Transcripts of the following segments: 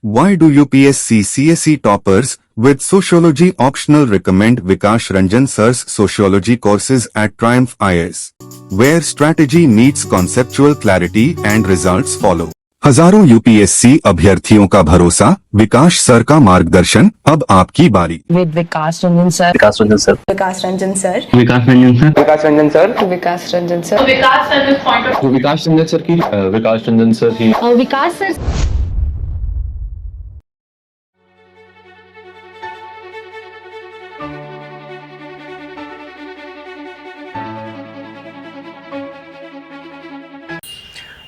Why do UPSC CSE toppers with sociology optional recommend Vikash Ranjan sir's sociology courses at Triumph IAS, where strategy meets conceptual clarity and results follow? हजारों UPSC अभ्यर्थियों का भरोसा, विकास sir का मार्गदर्शन, अब आपकी बारी। With Vikas Ranjan sir. Vikas Ranjan sir Vikas Ranjan sir. Vikas Ranjan sir Vikas Ranjan sir Vikas Ranjan sir. Vikas Ranjan point of Vikas Ranjan sir की विकास रंजन सर की विकास सर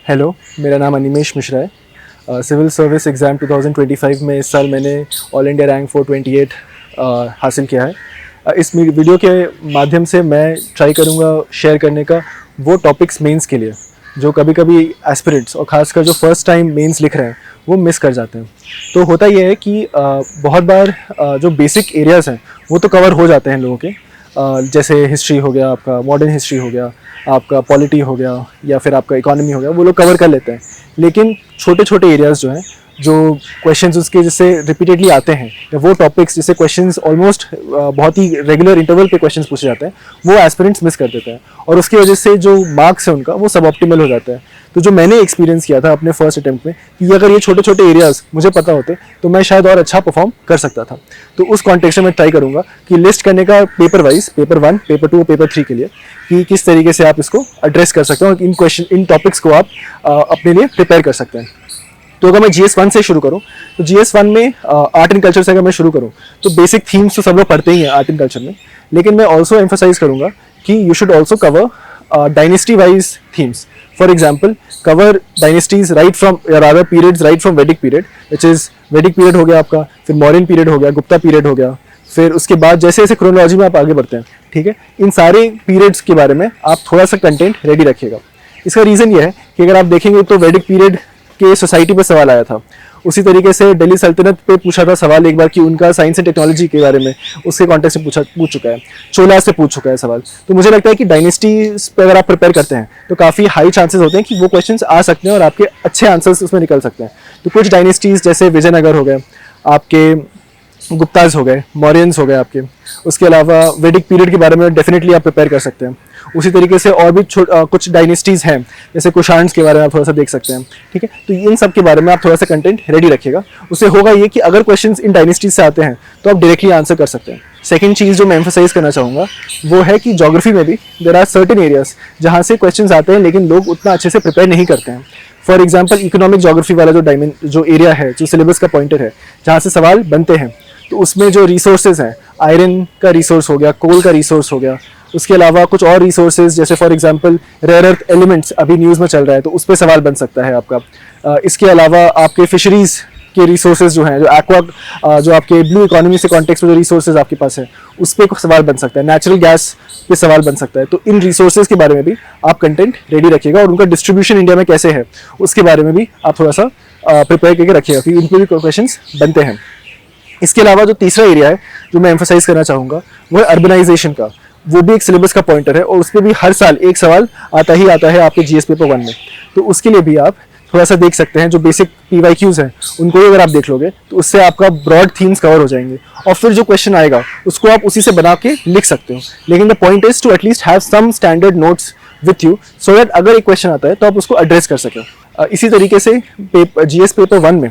हेलो, मेरा नाम अनिमेश मिश्रा है। सिविल सर्विस एग्ज़ाम 2025 में इस साल मैंने ऑल इंडिया रैंक 428 हासिल किया है। इस वीडियो के माध्यम से मैं ट्राई करूँगा शेयर करने का वो टॉपिक्स मेंस के लिए जो कभी कभी एस्पिरेंट्स और ख़ासकर जो फर्स्ट टाइम मेंस लिख रहे हैं वो मिस कर जाते हैं। तो होता ये है कि बहुत बार जो बेसिक एरियाज़ हैं वो तो कवर हो जाते हैं लोगों के, जैसे हिस्ट्री हो गया, आपका मॉडर्न हिस्ट्री हो गया, आपका पॉलिटी हो गया या फिर आपका इकोनॉमी हो गया, वो लोग कवर कर लेते हैं। लेकिन छोटे छोटे एरियाज़ जो हैं, जो क्वेश्चंस उसके जिससे रिपीटेडली आते हैं या वो टॉपिक्स जिससे क्वेश्चंस ऑलमोस्ट बहुत ही रेगुलर इंटरवल पे क्वेश्चंस पूछे जाते हैं, वो एस्पिरेंट्स मिस कर देते हैं और उसकी वजह से जो मार्क्स है उनका वो सब ऑप्टिमल हो जाता है। तो जो मैंने एक्सपीरियंस किया था अपने फर्स्ट अटैम्प्ट में कि अगर ये छोटे छोटे एरियाज़ मुझे पता होते तो मैं शायद और अच्छा परफॉर्म कर सकता था। तो उस कॉन्टेक्स्ट में मैं ट्राई करूँगा कि लिस्ट करने का पेपर वाइज, पेपर 1, पेपर 2 और पेपर 3 के लिए कि किस तरीके से आप इसको एड्रेस कर सकते हैं और इन टॉपिक्स को आप अपने लिए प्रिपेयर कर सकते हैं। तो अगर मैं GS1 से शुरू करूं तो GS1 में आर्ट एंड कल्चर से अगर मैं शुरू करूं तो बेसिक थीम्स तो सब लोग पढ़ते ही हैं आर्ट एंड कल्चर में, लेकिन मैं ऑल्सो एम्फोसाइज करूंगा कि you should also cover dynasty wise themes. For example, cover dynasties right from rather periods right from वैदिक पीरियड, विच इज़ वैदिक पीरियड हो गया आपका, फिर मौर्यन पीरियड हो गया, गुप्ता पीरियड हो गया, फिर उसके बाद जैसे जैसे क्रोनोलॉजी में आप आगे बढ़ते हैं, ठीक है, इन सारे पीरियड्स के बारे में आप थोड़ा सा कंटेंट रेडी रखिएगा। इसका रीज़न ये है कि अगर आप देखेंगे तो वैदिक पीरियड के सोसाइटी पर सवाल आया था, उसी तरीके से दिल्ली सल्तनत पे पूछा था सवाल एक बार कि उनका साइंस एंड टेक्नोलॉजी के बारे में, उसके कॉन्टेक्स्ट से पूछ चुका है, चोला से पूछ चुका है सवाल। तो मुझे लगता है कि डायनेस्टीज पे अगर आप प्रिपेयर करते हैं तो काफ़ी हाई चांसेस होते हैं कि वो क्वेश्चंस आ सकते हैं और आपके अच्छे आंसर्स उसमें निकल सकते हैं। तो कुछ डायनेस्टीज जैसे विजयनगर हो गए, आपके गुप्ताज हो गए, मौर्यंस हो गए आपके, उसके अलावा वैदिक पीरियड के बारे में डेफिनेटली आप प्रिपेयर कर सकते हैं। उसी तरीके से और भी कुछ डायनेस्टीज़ हैं जैसे कुशाण्स के बारे में आप थोड़ा सा देख सकते हैं, ठीक है। तो इन सब के बारे में आप थोड़ा सा कंटेंट रेडी रखिएगा। उससे होगा ये कि अगर क्वेश्चंस इन डायनेस्टीज से आते हैं तो आप डायरेक्टली आंसर कर सकते हैं। सेकंड चीज़ जो मैं एम्फोसाइज करना चाहूँगा वो है कि ज्योग्राफी में भी देयर आर सर्टेन एरियाज जहाँ से क्वेश्चंस आते हैं लेकिन लोग उतना अच्छे से प्रिपेयर नहीं करते हैं। फॉर एग्जाम्पल, इकोनॉमिक ज्योग्राफी वाला जो एरिया है, जो सिलेबस का पॉइंटर है, जहाँ से सवाल बनते हैं, तो उसमें जो रिसोर्सेज हैं, आयरन का रिसोर्स हो गया, कोल का रिसोर्स हो गया, उसके अलावा कुछ और रिसोर्सेज जैसे for example rare earth elements अभी न्यूज़ में चल रहा है तो उस पर सवाल बन सकता है आपका। इसके अलावा आपके फिशरीज़ के रिसोर्सेज जो हैं, जो एक्वा जो आपके ब्लू इकोनॉमी से कॉन्टेक्स्ट में जो रिसोर्सेज आपके पास है उस पर सवाल बन सकता है, नेचुरल गैस पे सवाल बन सकता है। तो इन रिसोर्सेज के बारे में भी आप कंटेंट रेडी रखिएगा और उनका डिस्ट्रीब्यूशन इंडिया में कैसे है उसके बारे में भी आप थोड़ा सा प्रिपेयर करके रखिएगा कि इन पर भी क्वेश्चन बनते हैं। इसके अलावा जो तीसरा एरिया है जो मैं एम्फोसाइज करना चाहूँगा वो है अर्बनाइजेशन का। वो भी एक सिलेबस का पॉइंटर है और उस पर भी हर साल एक सवाल आता ही आता है आपके GS पेपर 1 में। तो उसके लिए भी आप थोड़ा सा देख सकते हैं, जो बेसिक PYQs हैं उनको ही अगर आप देख लोगे तो उससे आपका ब्रॉड थीम्स कवर हो जाएंगे और फिर जो क्वेश्चन आएगा उसको आप उसी से बना के लिख सकते हो। लेकिन the point is to at least have some standard notes with you so that अगर एक क्वेश्चन आता है तो आप उसको एड्रेस कर सकें। इसी तरीके से GS पेपर 1 में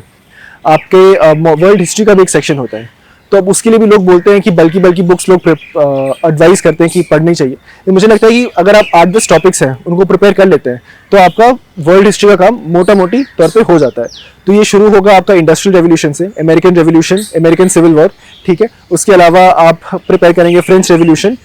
आपके वर्ल्ड हिस्ट्री का भी एक सेक्शन होता है, तो अब उसके लिए भी लोग बोलते हैं कि बल्कि बुक्स लोग एडवाइस करते हैं कि पढ़नी चाहिए। तो मुझे लगता है कि अगर आप 8-10 टॉपिक्स हैं उनको प्रिपेयर कर लेते हैं तो आपका वर्ल्ड हिस्ट्री का काम मोटी तौर पे हो जाता है। तो ये शुरू होगा आपका इंडस्ट्रियल रेवोल्यूशन से, American revolution, American civil war, ठीक है। उसके अलावा आप प्रिपेयर करेंगे French revolution,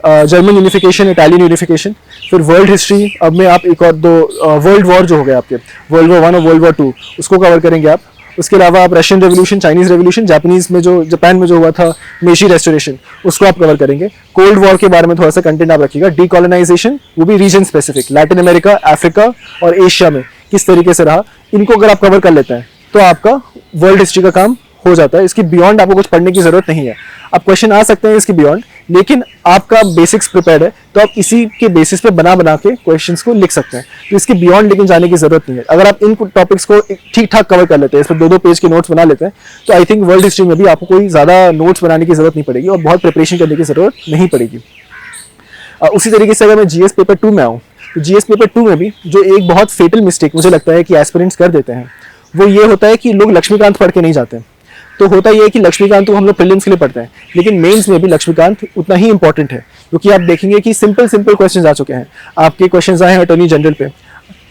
German unification, Italian unification, फिर वर्ल्ड हिस्ट्री। अब में आप एक और दो वर्ल्ड वॉर जो हो गए आपके, वर्ल्ड वॉर 1 और वर्ल्ड वॉर 2, उसको कवर करेंगे आप। उसके अलावा आप Russian revolution, Chinese revolution, Japan में जो हुआ था मेशी रेस्टोरेशन, उसको आप कवर करेंगे। कोल्ड वॉर के बारे में थोड़ा सा कंटेंट आप रखिएगा। डीकॉलोनाइजेशन, वो भी region specific, Latin America, Africa और एशिया में किस तरीके से रहा, इनको अगर आप कवर कर लेते हैं तो आपका वर्ल्ड हिस्ट्री का काम हो जाता है। इसके बियॉन्ड आपको कुछ पढ़ने की जरूरत नहीं है। अब क्वेश्चन आ सकते हैं इसके बियॉन्ड लेकिन आपका बेसिक्स प्रिपेयर्ड है तो आप इसी के बेसिस पे बना बना के क्वेश्चंस को लिख सकते हैं। तो इसके बियॉन्ड लेकिन जाने की जरूरत नहीं है। अगर आप इन टॉपिक्स को ठीक ठाक कवर कर लेते हैं, इस पर 2-2 पेज के नोट्स बना लेते हैं, तो आई थिंक वर्ल्ड हिस्ट्री में भी आपको कोई ज़्यादा नोट्स बनाने की जरूरत नहीं पड़ेगी और बहुत प्रिपरेशन करने की जरूरत नहीं पड़ेगी। उसी तरीके से अगर मैं जीएस पेपर 2 में आऊँ, तो जीएस पेपर 2 में भी जो एक बहुत फेटल मिस्टेक मुझे लगता है कि एस्पिरेंट्स कर देते हैं, वो ये होता है कि लोग लक्ष्मीकांत पढ़ के नहीं जाते। तो होता ये है कि लक्ष्मीकांत तो हम लोग प्रीलिम्स के लिए पढ़ते हैं, लेकिन मेंस में भी लक्ष्मीकांत उतना ही इंपॉर्टेंट है, क्योंकि आप देखेंगे कि सिंपल क्वेश्चंस आ चुके हैं। आपके क्वेश्चंस आए हैं अटॉर्नी जनरल पे,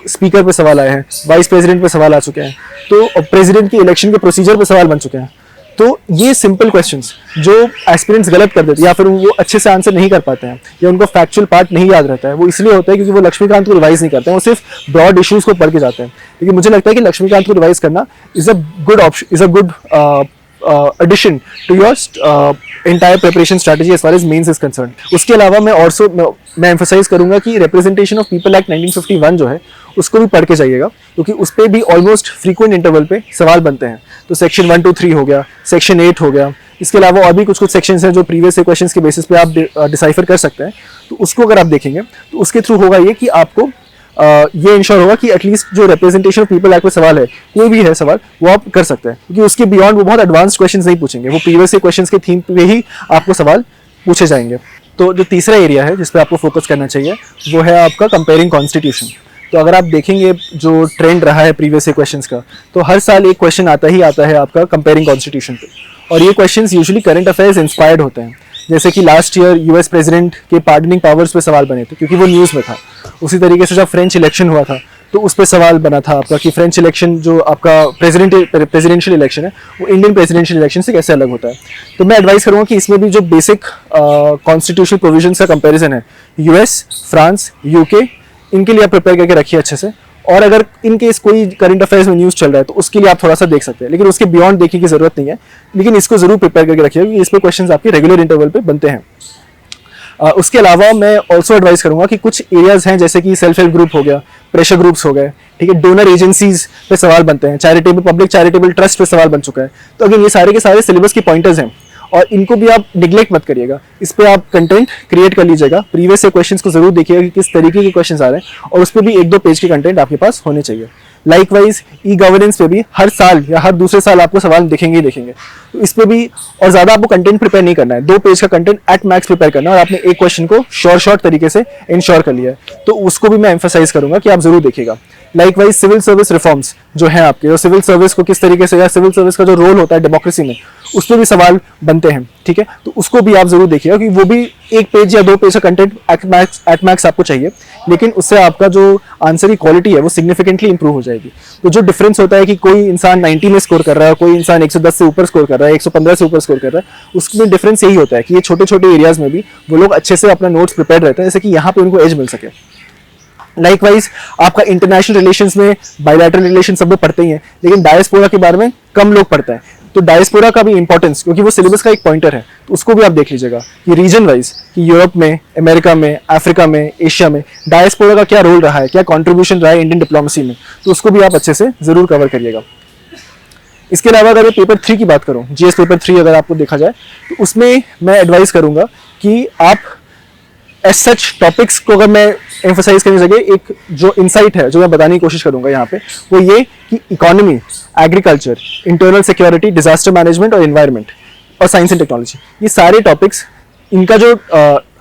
स्पीकर पे सवाल आए हैं, वाइस प्रेसिडेंट पे सवाल आ चुके हैं, तो प्रेसिडेंट की इलेक्शन के प्रोसीजर पे सवाल बन चुके हैं। तो ये सिंपल क्वेश्चंस जो एस्पिरेंट्स गलत कर देते हैं या फिर वो अच्छे से आंसर नहीं कर पाते हैं या उनको फैक्चुअल पार्ट नहीं याद रहता है, वो इसलिए होता है क्योंकि वो लक्ष्मीकांत को रिवाइज नहीं करते हैं, वो सिर्फ ब्रॉड इश्यूज को पढ़ के जाते हैं। लेकिन मुझे लगता है कि लक्ष्मीकांत को रिवाइज करना is a good option, is a good addition to your entire preparation strategy as far as mains is concerned. उसके अलावा मैं emphasize करूंगा कि representation of people act 1951 जो है उसको भी पढ़ के जाइएगा, क्योंकि उस पर भी ऑलमोस्ट फ्रीक्वेंट इंटरवल पे सवाल बनते हैं। तो सेक्शन 1 2 3 हो गया, सेक्शन 8 हो गया, इसके अलावा और भी कुछ सेक्शंस हैं जो प्रीवियस क्वेश्चंस के बेसिस पे आप डिसाइफर कर सकते हैं। तो उसको अगर आप देखेंगे तो उसके थ्रू होगा ये कि आपको ये इंश्योर होगा कि एटलीस्ट जो रिप्रेजेंटेशन ऑफ पीपल एक्ट में सवाल है, कोई भी है सवाल, वो आप कर सकते हैं, क्योंकि उसके बियॉन्ड वो बहुत एडवांस क्वेश्चंस नहीं पूछेंगे, वो प्रीवियस के क्वेश्चंस के थीम पे ही आपको सवाल पूछे जाएंगे। तो जो तीसरा एरिया है जिस पे आपको फोकस करना चाहिए वो है आपका कंपेयरिंग कॉन्स्टिट्यूशन। तो अगर आप देखेंगे जो ट्रेंड रहा है प्रीवियस क्वेश्चंस का, तो हर साल एक क्वेश्चन आता है आपका कंपेयरिंग कॉन्स्टिट्यूशन पे, और ये questions usually current affairs inspired होते हैं। जैसे कि लास्ट ईयर यूएस प्रेसिडेंट के पार्डनिंग पावर्स पे सवाल बने थे, क्योंकि वो न्यूज़ में था। उसी तरीके से जब फ्रेंच इलेक्शन हुआ था तो उस पर सवाल बना था आपका कि फ्रेंच इलेक्शन जो आपका प्रेसिडेंशियल इलेक्शन है वो इंडियन प्रेसिडेंशियल इलेक्शन से कैसे अलग होता है। तो मैं एडवाइस करूँगा कि इसमें भी जो बेसिक कॉन्स्टिट्यूशनल प्रोविजंस का कंपैरिजन है, यूएस, फ्रांस, यूके, इनके लिए आप प्रिपेयर करके रखिए अच्छे से। और अगर इन केस कोई करंट अफेयर्स में न्यूज़ चल रहा है तो उसके लिए आप थोड़ा सा देख सकते हैं, लेकिन उसके बियॉन्ड देखने की जरूरत नहीं है। लेकिन इसको जरूर प्रिपेयर करके रखिए, क्योंकि इस पर क्वेश्चंस आपके रेगुलर इंटरवल पे बनते हैं। उसके अलावा मैं ऑल्सो एडवाइस करूंगा कि कुछ एरियाज हैं जैसे कि सेल्फ हेल्प ग्रुप हो गया, प्रेशर ग्रुप्स हो गए, ठीक है, डोनर एजेंसीज पे सवाल बनते हैं, पब्लिक चैरिटेबल ट्रस्ट पे सवाल बन चुका है। तो अगर ये सारे के सारे सिलेबस के पॉइंटर्स हैं और इनको भी आप निगलेक्ट मत करिएगा, इस पे आप कंटेंट क्रिएट कर लीजिएगा। प्रीवियस से क्वेश्चंस को जरूर देखिएगा कि किस तरीके के क्वेश्चंस आ रहे हैं, और उस पर भी 1-2 पेज के कंटेंट आपके पास होने चाहिए। लाइकवाइज ई गवर्नेंस पे भी हर साल या हर दूसरे साल आपको सवाल दिखेंगे ही दिखेंगे। तो इस पे भी और ज़्यादा आपको कंटेंट प्रिपेयर नहीं करना है, 2 पेज का कंटेंट एट मैक्स प्रिपेयर करना है, और आपने एक क्वेश्चन को शॉर्ट तरीके से इंश्योर कर लिया है, तो उसको भी मैं एम्फेसाइज करूंगा कि आप जरूर देखिएगा। लाइकवाइज सिविल सर्विस रिफॉर्म्स जो हैं आपके, और सिविल सर्विस को किस तरीके से, या सिविल सर्विस का जो रोल होता है डेमोक्रेसी में, उस पर भी सवाल बनते हैं, ठीक है। तो उसको भी आप जरूर देखिएगा, क्योंकि वो भी 1 पेज या 2 पेज का कंटेंट एट मैक्स आपको चाहिए, लेकिन उससे आपका जो आंसर की क्वालिटी है वो सिग्निफिकेंटली इंप्रूव हो जाएगी। तो जो डिफरेंस होता है कि कोई इंसान 90 में स्कोर कर रहा है, कोई इंसान 110 से ऊपर स्कोर कर रहा है, 115 से ऊपर स्कोर कर रहा है, उसमें डिफरेंस यही होता है कि ये छोटे छोटे एरियाज में भी वो लोग अच्छे से अपना नोट्स प्रिपेयर रहते हैं, जैसे कि यहाँ पे उनको एज मिल सके। लाइकवाइज आपका इंटरनेशनल रिलेशंस में बायलैटरल रिलेशन सब लोग पढ़ते ही हैं, लेकिन डायस्पोरा के बारे में कम लोग पढ़ते हैं। तो डायस्पोरा का भी इंपॉर्टेंस, क्योंकि वो सिलेबस का एक पॉइंटर है, तो उसको भी आप देख लीजिएगा कि रीजन वाइज कि यूरोप में, अमेरिका में, अफ्रीका में, एशिया में डायस्पोरा का क्या रोल रहा है, क्या कंट्रीब्यूशन रहा है इंडियन डिप्लोमेसी में, तो उसको भी आप अच्छे से जरूर कवर करिएगा। इसके अलावा अगर मैं पेपर 3 की बात करूँ, जीएस पेपर 3 अगर आपको देखा जाए, तो उसमें मैं एडवाइस करूंगा कि आप एज सच टॉपिक्स को अगर मैं एम्फोसाइज करने लगे, एक जो इंसाइट है जो मैं बताने की कोशिश करूंगा यहाँ पे, वो ये कि economy, agriculture, internal security, disaster management और एनवायरनमेंट और साइंस एंड टेक्नोलॉजी, ये सारे टॉपिक्स, इनका जो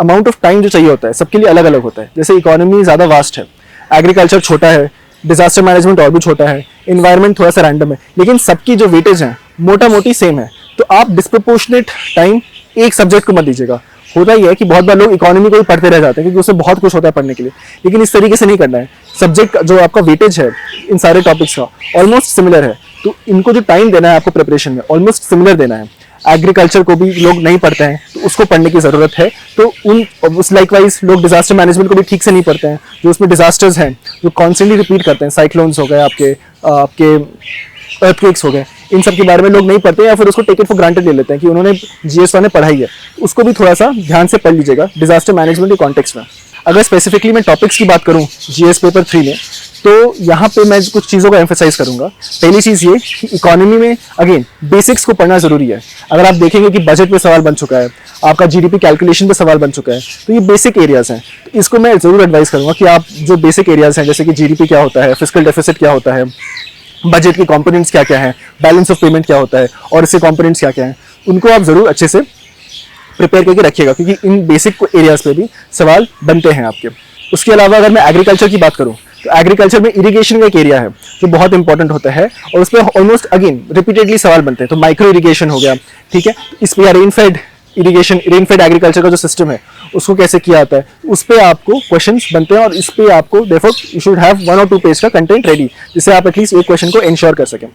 अमाउंट ऑफ टाइम जो चाहिए होता है सबके लिए अलग अलग होता है। जैसे इकोनॉमी ज़्यादा वास्ट है, एग्रीकल्चर छोटा है, डिजास्टर मैनेजमेंट और भी छोटा है, एनवायरनमेंट थोड़ा सा रैंडम है, लेकिन सबकी जो वेटेज है मोटा मोटी सेम है। तो आप डिस्प्रपोर्शनेट टाइम एक सब्जेक्ट को मत दीजिएगा। होता ही है कि बहुत बार लोग इकोनॉमी को ही पढ़ते रह जाते हैं, क्योंकि उसमें बहुत कुछ होता है पढ़ने के लिए, लेकिन इस तरीके से नहीं करना है। सब्जेक्ट जो आपका वेटेज है इन सारे टॉपिक्स का ऑलमोस्ट सिमिलर है, तो इनको जो टाइम देना है आपको प्रिपरेशन में ऑलमोस्ट सिमिलर देना है। एग्रीकल्चर को भी लोग नहीं पढ़ते हैं, तो उसको पढ़ने की ज़रूरत है। तो उस लाइकवाइज लोग डिजास्टर मैनेजमेंट को भी ठीक से नहीं पढ़ते हैं, जो उसमें डिजास्टर्स हैं जो कॉन्स्टेंटली रिपीट करते हैं, साइक्लोन्स हो गए, आपके अर्थक्वेक्स हो गए, इन सब के बारे में लोग नहीं पढ़ते या फिर उसको टेक इट फॉर ग्रांटेड ले लेते हैं कि उन्होंने जीएस ने पढ़ाई है। उसको भी थोड़ा सा ध्यान से पढ़ लीजिएगा डिजास्टर मैनेजमेंट के कॉन्टेक्स्ट में। अगर स्पेसिफिकली मैं टॉपिक्स की बात करूं जीएस पेपर 3 में, तो यहाँ पे मैं कुछ चीज़ों को एम्फेसाइज करूंगा। पहली चीज़ ये कि इकोनॉमी में अगेन बेसिक्स को पढ़ना जरूरी है। अगर आप देखेंगे कि बजट पे सवाल बन चुका है, आपका जीडीपी कैलकुलेशन पे सवाल बन चुका है, तो ये बेसिक एरियाज हैं। तो इसको मैं जरूर एडवाइस करूंगा कि आप जो बेसिक एरियाज हैं, जैसे कि जीडीपी क्या होता है, फिस्कल डेफिसिट क्या होता है, बजट के कंपोनेंट्स क्या क्या हैं, बैलेंस ऑफ पेमेंट क्या होता है और इसके कंपोनेंट्स क्या क्या हैं, उनको आप जरूर अच्छे से प्रिपेयर करके रखिएगा, क्योंकि इन बेसिक एरियाज पे भी सवाल बनते हैं आपके। उसके अलावा अगर मैं एग्रीकल्चर की बात करूं, तो एग्रीकल्चर में इरिगेशन का एक एरिया है जो बहुत इंपॉर्टेंट होता है और उस पर ऑलमोस्ट अगेन रिपीटेडली सवाल बनते हैं। तो माइक्रो इरिगेशन हो गया, ठीक है, इस पर रेनफेड इरिगेशन, रेनफेड एग्रीकल्चर का जो सिस्टम है उसको कैसे किया जाता है, उस पर आपको क्वेश्चंस बनते हैं और इस पे आपको देयरफॉर यू शुड हैव 1 और 2 पेज का कंटेंट रेडी, जिससे आप एटलीस्ट एक क्वेश्चन को इंश्योर कर सकें।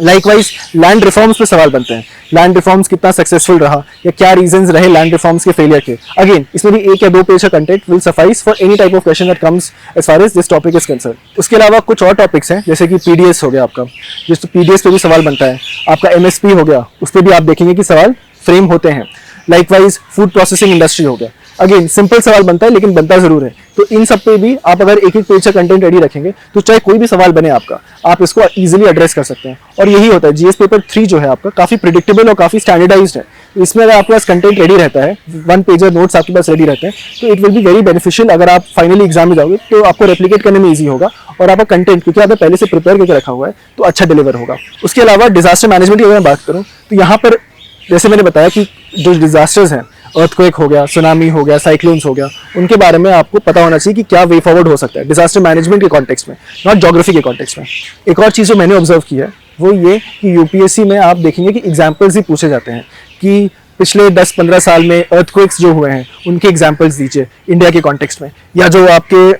लाइकवाइज लैंड रिफॉर्म्स पे सवाल बनते हैं। लैंड रिफॉर्म्स कितना सक्सेसफुल रहा या क्या रीजंस रहे लैंड रिफॉर्म्स के फेलियर के। अगेन इसमें भी 1 या 2 पेज का content will suffice for any type of question that comes as far as this topic is concern. उसके अलावा कुछ और टॉपिक्स हैं, जैसे कि पीडीएस हो गया आपका, जिस पीडीएस पे भी सवाल बनता है। आपका एमएसपी हो गया, उस पर भी आप देखेंगे कि सवाल फ्रेम होते हैं। लाइकवाइज फूड प्रोसेसिंग इंडस्ट्री हो गया, अगेन सिंपल सवाल बनता है लेकिन बनता जरूर है। तो इन सब पे भी आप अगर एक पेज का कंटेंट रेडी रखेंगे तो चाहे कोई भी सवाल बने आपका, आप इसको इजीली एड्रेस कर सकते हैं। और यही होता है, जीएस पेपर 3 जो है आपका काफी प्रिडिक्टेबल और काफी स्टैंडर्डाइज्ड है। इसमें अगर आपके पास कंटेंट रेडी रहता है, 1 पेजर नोट्स आपके पास रेडी रहते हैं, तो it will be very beneficial. अगर आप फाइनली एग्जाम में जाओगे तो आपको रेप्लिकेट करने में ईजी होगा और आपका कंटेंट, क्योंकि आपने पहले से प्रिपेयर करके रखा हुआ है, तो अच्छा डिलीवर होगा। उसके अलावा डिजास्टर मैनेजमेंट की अगर मैं बात करूँ तो यहाँ पर जैसे मैंने बताया कि जो डिजास्टर्स हैं, अर्थक्वेक हो गया, सुनामी हो गया, साइक्लोन्स हो गया, उनके बारे में आपको पता होना चाहिए कि क्या वे फॉरवर्ड हो सकता है डिजास्टर मैनेजमेंट के कॉन्टेक्स्ट में, नॉट ज्योग्राफी के कॉन्टेक्स्ट में। एक और चीज़ जो मैंने ऑब्जर्व की है वो ये कि यूपीएससी में आप देखेंगे कि एग्जाम्पल्स ही पूछे जाते हैं कि पिछले 10-15 साल में अर्थक्वेक्स जो हुए हैं उनके एग्जाम्पल्स दीजिए इंडिया के कॉन्टेक्स्ट में, या जो आपके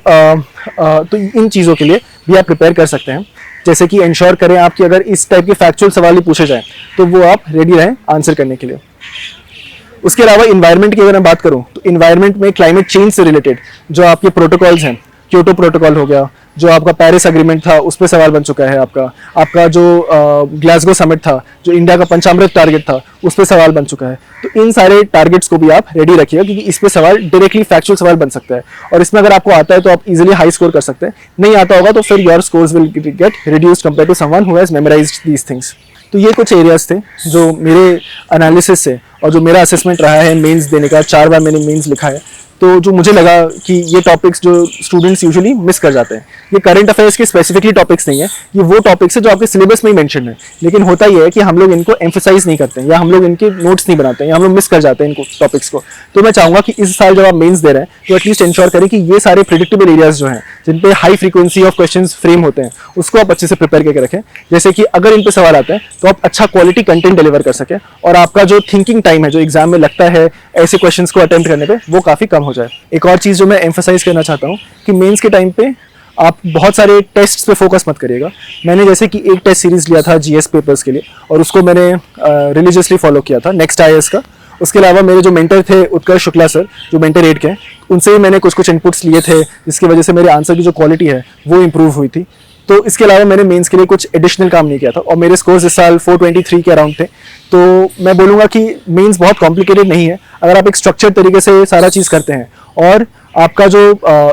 तो इन चीज़ों के लिए भी आप प्रिपेयर कर सकते हैं। जैसे कि इंश्योर करें आप कि अगर इस टाइप के फैक्चुअल सवाल ही पूछे जाएं तो वो आप रेडी रहें आंसर करने के लिए। उसके अलावा इन्वायरमेंट की अगर मैं बात करूं तो इन्वायरमेंट में क्लाइमेट चेंज से रिलेटेड जो आपके प्रोटोकॉल्स हैं, क्योटो प्रोटोकॉल हो गया, जो आपका पेरिस एग्रीमेंट था उस पर सवाल बन चुका है। आपका जो ग्लासगो समिट था, जो इंडिया का पंचामृत टारगेट था, उस पर सवाल बन चुका है। तो इन सारे टारगेट्स को भी आप रेडी रखिएगा, क्योंकि इस पे सवाल डायरेक्टली फैक्चुअल सवाल बन सकता है और इसमें अगर आपको आता है तो आप इजीली हाई स्कोर कर सकते हैं। नहीं आता होगा तो फिर your scores will get reduced compare to someone who has memorised these things. तो ये कुछ एरियाज थे जो मेरे एनालिसिस से और जो मेरा असेसमेंट रहा है मेंस देने का, 4 बार मैंने मेंस लिखा है, तो जो मुझे लगा कि ये टॉपिक्स जो स्टूडेंट्स यूजुअली मिस कर जाते हैं, ये करंट अफेयर्स के स्पेसिफिकली टॉपिक्स नहीं है, ये वो टॉपिक्स है जो आपके सिलेबस में ही मेंशन है, लेकिन होता ये है कि हम लोग इनको एम्फेसाइज नहीं करते हैं या हम लोग इनके नोट्स नहीं बनाते हैं या हम लोग मिस कर जाते हैं इनको टॉपिक्स को। तो मैं चाहूँगा कि इस साल जब आप मेंस दे रहे हैं तो एटलीस्ट इंश्योर करें कि ये सारे प्रिडिक्टेबल एरियाज जो हैं जिन पे high frequency of questions frame होते हैं उसको आप अच्छे से प्रिपेयर करके रखें, जैसे कि अगर इन पे सवाल आते हैं तो आप अच्छा क्वालिटी कंटेंट डिलीवर कर सकें और आपका जो थिंकिंग टाइम है जो एग्जाम में लगता है ऐसे क्वेश्चंस को अटेम्प्ट करने पे वो काफ़ी कम हो जाए। एक और चीज़ जो मैं एम्फेसाइज करना चाहता हूँ कि मेंस के टाइम पे आप बहुत सारे टेस्ट्स पे फोकस मत करिएगा। मैंने जैसे कि एक टेस्ट सीरीज लिया था जीएस पेपर्स के लिए और उसको मैंने रिलीजियसली फॉलो किया था, नेक्स्ट आईएएस का। उसके अलावा मेरे जो मेंटर थे उत्कर्ष शुक्ला सर, जो मेंटर 8 के हैं, उनसे भी मैंने कुछ इनपुट्स लिए थे जिसकी वजह से मेरे आंसर की जो क्वालिटी है वो इम्प्रूव हुई थी। तो इसके अलावा मैंने मेंस के लिए कुछ एडिशनल काम नहीं किया था और मेरे स्कोर्स इस साल 423 के अराउंड थे। तो मैं बोलूँगा कि मेंस बहुत कॉम्प्लिकेटेड नहीं है अगर आप एक स्ट्रक्चर्ड तरीके से सारा चीज़ करते हैं और आपका जो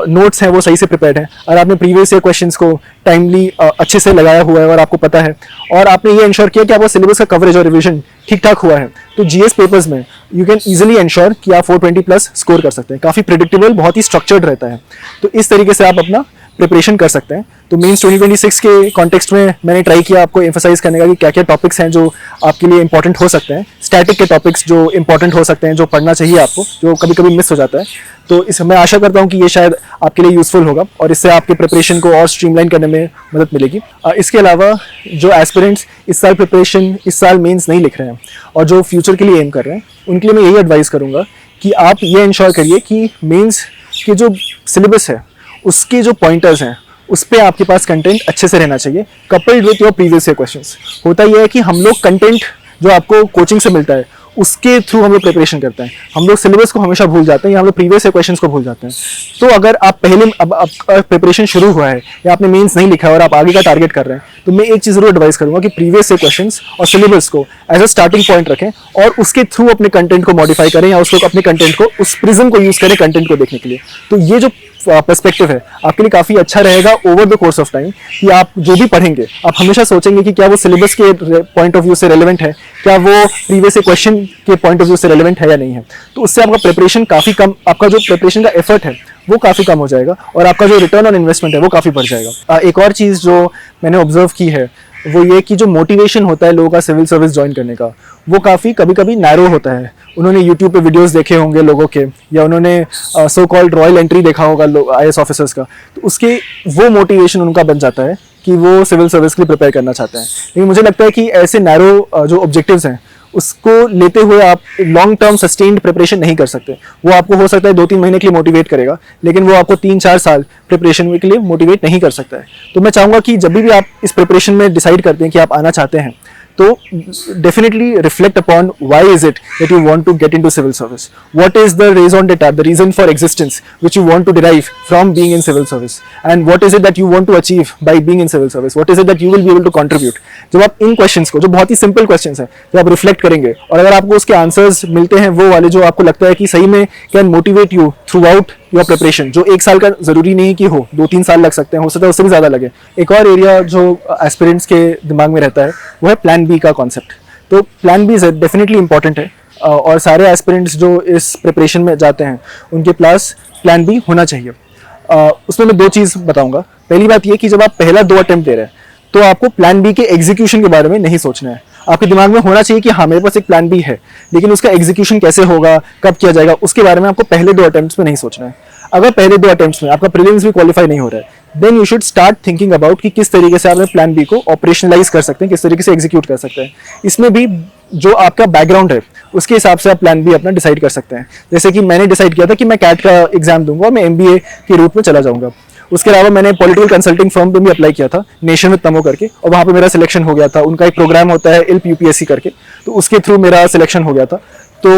नोट्स हैं वो सही से प्रिपेयर्ड है, अगर आपने प्रीवियस ईयर क्वेश्चंस को टाइमली अच्छे से लगाया हुआ है और आपको पता है और आपने ये इंश्योर किया कि आपका सिलेबस का कवरेज और रिवीजन ठीक ठाक हुआ है, तो जीएस पेपर्स में यू कैन इजीली इंश्योर कि आप 420 प्लस स्कोर कर सकते हैं। काफ़ी प्रिडिक्टेबल, बहुत ही स्ट्रक्चर्ड रहता है, तो इस तरीके से आप अपना प्रिपरेशन कर सकते हैं। तो मेंस 2026 के कॉन्टेक्स्ट में मैंने ट्राई किया आपको एम्फेसाइज करने का कि क्या क्या टॉपिक्स हैं जो आपके लिए इंपॉर्टेंट हो सकते हैं, स्टैटिक के टॉपिक्स जो इंपॉर्टेंट हो सकते हैं, जो पढ़ना चाहिए आपको, जो कभी कभी मिस हो जाता है। तो इस मैं आशा करता हूँ कि ये शायद आपके लिए यूजफुल होगा और इससे आपके प्रिपरेशन को और स्ट्रीमलाइन करने में मदद मिलेगी। इसके अलावा जो एस्पिरेंट्स इस साल प्रिपरेशन, इस साल मेंस नहीं लिख रहे हैं और जो फ्यूचर के लिए एम कर रहे हैं, उनके लिए मैं यही एडवाइस करूँगा कि आप ये इंश्योर करिए कि मेंस के जो सिलेबस है उसके जो पॉइंटर्स हैं उस पर आपके पास कंटेंट अच्छे से रहना चाहिए, coupled with your previous year questions. होता यह है कि हम लोग कंटेंट जो आपको कोचिंग से मिलता है उसके थ्रू हम लोग प्रिपरेशन करते हैं, हम लोग सिलेबस को हमेशा भूल जाते हैं या हम लोग प्रीवियस ईयर क्वेश्चंस को भूल जाते हैं। तो अगर आप पहले अब प्रिपरेशन शुरू हुआ है या आपने मेंस नहीं लिखा है और आप आगे का टारगेट कर रहे हैं, तो मैं एक चीज़ जरूर एडवाइस करूंगा कि प्रीवियस ईयर क्वेश्चंस और सिलेबस को एज अ स्टार्टिंग पॉइंट रखें और उसके थ्रू अपने कंटेंट को मॉडिफाई करें या उसको अपने कंटेंट को, उस प्रिज्म को यूज़ करें कंटेंट को देखने के लिए। तो ये जो पर्सपेक्टिव है आपके लिए काफ़ी अच्छा रहेगा over the course of time, कि आप जो भी पढ़ेंगे आप हमेशा सोचेंगे कि क्या वो सिलेबस के पॉइंट ऑफ व्यू से रेलेवेंट है, क्या वो प्रीवियस क्वेश्चन के पॉइंट ऑफ व्यू से रेलेवेंट है या नहीं है। तो उससे आपका प्रिपरेशन काफ़ी कम, आपका जो प्रिपरेशन का एफर्ट है वो काफ़ी कम हो जाएगा और आपका जो रिटर्न ऑन इन्वेस्टमेंट है वो काफ़ी बढ़ जाएगा। एक और चीज़ जो मैंने ऑब्जर्व की है वो ये कि जो मोटिवेशन होता है लोगों का सिविल सर्विस ज्वाइन करने का, वो काफ़ी कभी कभी नैरो होता है। उन्होंने यूट्यूब पे वीडियोस देखे होंगे लोगों के, या उन्होंने सो कॉल्ड रॉयल एंट्री देखा होगा IAS ऑफिसर्स का, तो उसके वो मोटिवेशन उनका बन जाता है कि वो सिविल सर्विस के लिए प्रिपेयर करना चाहते हैं। लेकिन मुझे लगता है कि ऐसे नैरो जो ऑब्जेक्टिव्स हैं उसको लेते हुए आप लॉन्ग टर्म सस्टेन्ड प्रिपरेशन नहीं कर सकते। वो आपको हो सकता है 2-3 महीने के लिए मोटिवेट करेगा, लेकिन वो आपको 3-4 साल प्रिपरेशन के लिए मोटिवेट नहीं कर सकता है। तो मैं चाहूँगा कि जब भी आप इस प्रिपरेशन में डिसाइड करते हैं कि आप आना चाहते हैं, तो definitely reflect upon why is it that you want to get into civil service. What is the raison d'etat, the reason for existence which you want to derive from being in civil service, and what is it that you want to achieve by being in civil service. What is it that you will be able to contribute. जब आप इन questions को, जो बहुत ही simple questions हैं, जब आप reflect करेंगे और अगर आपको उसके आंसर्स मिलते हैं वो वाले जो आपको लगता है कि सही में can motivate you through out your preparation, जो 1 साल का जरूरी नहीं कि हो, 2-3 साल लग सकते हैं, हो सकता है उससे भी ज़्यादा लगे। एक और एरिया जो एस्पिरेंट्स के दिमाग में रहता है वो है प्लान बी का कॉन्सेप्ट। तो plan B is definitely important है और सारे एस्पिरेंट्स जो इस प्रिपरेशन में जाते हैं उनके पास प्लान बी होना चाहिए। उसमें मैं 2 चीज़ बताऊंगा। पहली बात ये कि जब आप पहला 2 अटेम्प्ट दे रहे हैं तो आपको प्लान बी के एग्जीक्यूशन के बारे में नहीं सोचना है। आपके दिमाग में होना चाहिए कि हाँ मेरे पास एक प्लान बी है, लेकिन उसका एग्जीक्यूशन कैसे होगा, कब किया जाएगा, उसके बारे में आपको पहले 2 अटेम्प्ट्स में नहीं सोचना है। अगर पहले 2 अटेम्प्ट्स में आपका प्रीलिम्स भी क्वालिफाई नहीं हो रहा है, then you should start thinking about कि किस तरीके से आप प्लान बी को ऑपरेशनलाइज कर सकते हैं, किस तरीके से एग्जीक्यूट कर सकते हैं। इसमें भी जो आपका बैकग्राउंड है उसके हिसाब से आप प्लान बी अपना डिसाइड कर सकते हैं। जैसे कि मैंने डिसाइड किया था कि मैं कैट का एग्जाम दूंगा और मैं MBA के रूट में चला जाऊंगा। उसके अलावा मैंने पॉलिटिकल कंसल्टिंग फर्म पे भी अप्लाई किया था, नेशन विद तमो करके, और वहाँ पे मेरा सिलेक्शन हो गया था। उनका एक प्रोग्राम होता है ILP UPSC करके, तो उसके थ्रू मेरा सिलेक्शन हो गया था। तो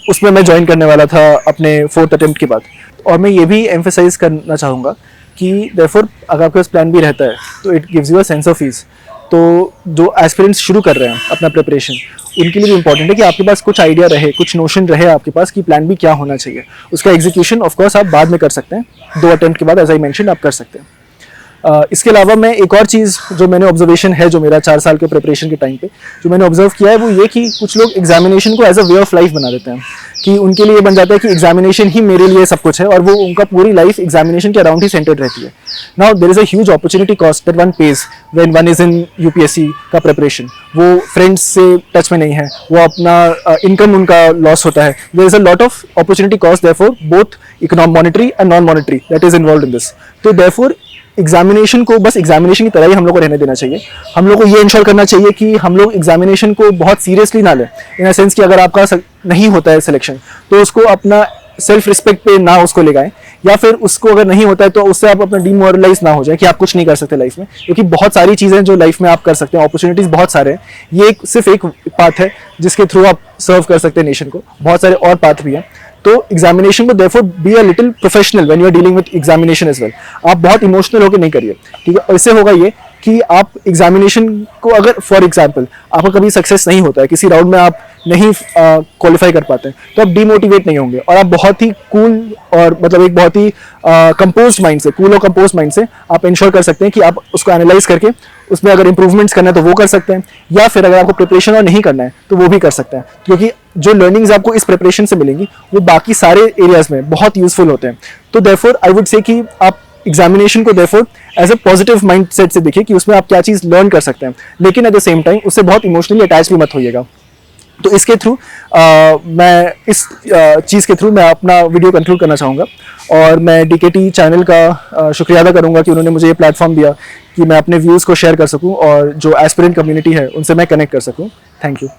उसमें मैं ज्वाइन करने वाला था अपने 4th अटेम्प्ट के बाद। और मैं ये भी एम्फेसाइज करना चाहूँगा कि देयरफॉर अगर आपके पास प्लान बी रहता है तो it gives you a sense of ease. तो जो एस्पिरेंट्स शुरू कर रहे हैं अपना प्रिपरेशन, उनके लिए भी इंपॉर्टेंट है कि आपके पास कुछ आइडिया रहे, कुछ नोशन रहे आपके पास कि प्लान बी क्या होना चाहिए। उसका एग्जीक्यूशन ऑफ कोर्स आप बाद में कर सकते हैं, 2 अटेम्प्ट के बाद, एज आई मेंशन, आप कर सकते हैं। इसके अलावा मैं एक और चीज़ जो मैंने ऑब्जर्वेशन है, जो मेरा 4 साल के प्रिपरेशन के टाइम पे जो मैंने ऑब्जर्व किया है, वो ये कि कुछ लोग एग्जामिनेशन को as a way of life बना देते हैं, कि उनके लिए बन जाता है कि एग्जामिनेशन ही मेरे लिए सब कुछ है और वो उनका पूरी लाइफ एग्जामिनेशन के अराउंड ही सेंटर्ड रहती है। Now there is a huge opportunity cost that one pays when one is in UPSC का प्रिपरेशन। वो फ्रेंड्स से टच में नहीं है, वो अपना इनकम उनका लॉस होता है। There is a lot of opportunity cost therefore both monetary and non monetary that is involved in this. तो देयरफॉर एग्जामिनेशन को बस एग्जामिनेशन की तरह ही हम लोग को रहने देना चाहिए। हम लोग को ये इंश्योर करना चाहिए कि हम लोग एग्जामिनेशन को बहुत सीरियसली ना लें, इन अ सेंस कि अगर आपका नहीं होता है सिलेक्शन तो उसको अपना सेल्फ रिस्पेक्ट पे ना उसको लगाएं, या फिर उसको अगर नहीं होता है तो उससे आप अपना डिमोरलाइज ना हो जाए कि आप कुछ नहीं कर सकते लाइफ में, क्योंकि बहुत सारी चीज़ें जो लाइफ में आप कर सकते हैं, अपॉर्चुनिटीज़ बहुत सारे हैं। ये सिर्फ एक पाथ है जिसके थ्रू आप सर्व कर सकते हैं नेशन को, बहुत सारे और पाथ भी हैं। तो एग्जामिनेशन को therefore be a little professional when you are dealing with examination as well. आप बहुत इमोशनल होकर नहीं करिए, ठीक है। और इससे होगा ये कि आप एग्जामिनेशन को, अगर फॉर एग्जाम्पल आपका कभी सक्सेस नहीं होता है, किसी राउंड में आप नहीं क्वालिफाई कर पाते हैं, तो आप डिमोटिवेट नहीं होंगे और आप बहुत ही कूल और मतलब एक बहुत ही कंपोज माइंड से, कूल और कंपोज माइंड से आप इंश्योर कर सकते हैं कि आप उसको एनालाइज करके उसमें अगर इंप्रूवमेंट्स करना है तो वो कर सकते हैं, या फिर अगर आपको प्रिपरेशन और नहीं करना है तो वो भी कर सकते हैं, क्योंकि जो लर्निंग्स आपको इस प्रिपरेशन से मिलेंगी वो बाकी सारे एरियाज में बहुत यूजफुल होते हैं। तो देयरफॉर आई वुड से कि आप एग्जामिनेशन को therefore as a positive mindset से देखिए कि उसमें आप क्या चीज़ लर्न कर सकते हैं, लेकिन एट द सेम टाइम उससे बहुत इमोशनली अटैच भी मत होइएगा। तो इसके थ्रू मैं इस चीज़ के थ्रू मैं अपना वीडियो कंक्लूड करना चाहूँगा और मैं DKT चैनल का शुक्रिया अदा करूँगा कि उन्होंने मुझे ये प्लेटफॉर्म दिया कि मैं अपने व्यूज़ को शेयर कर सकूँ और जो एस्पिरेंट कम्युनिटी है उनसे मैं कनेक्ट कर सकूँ। Thank you.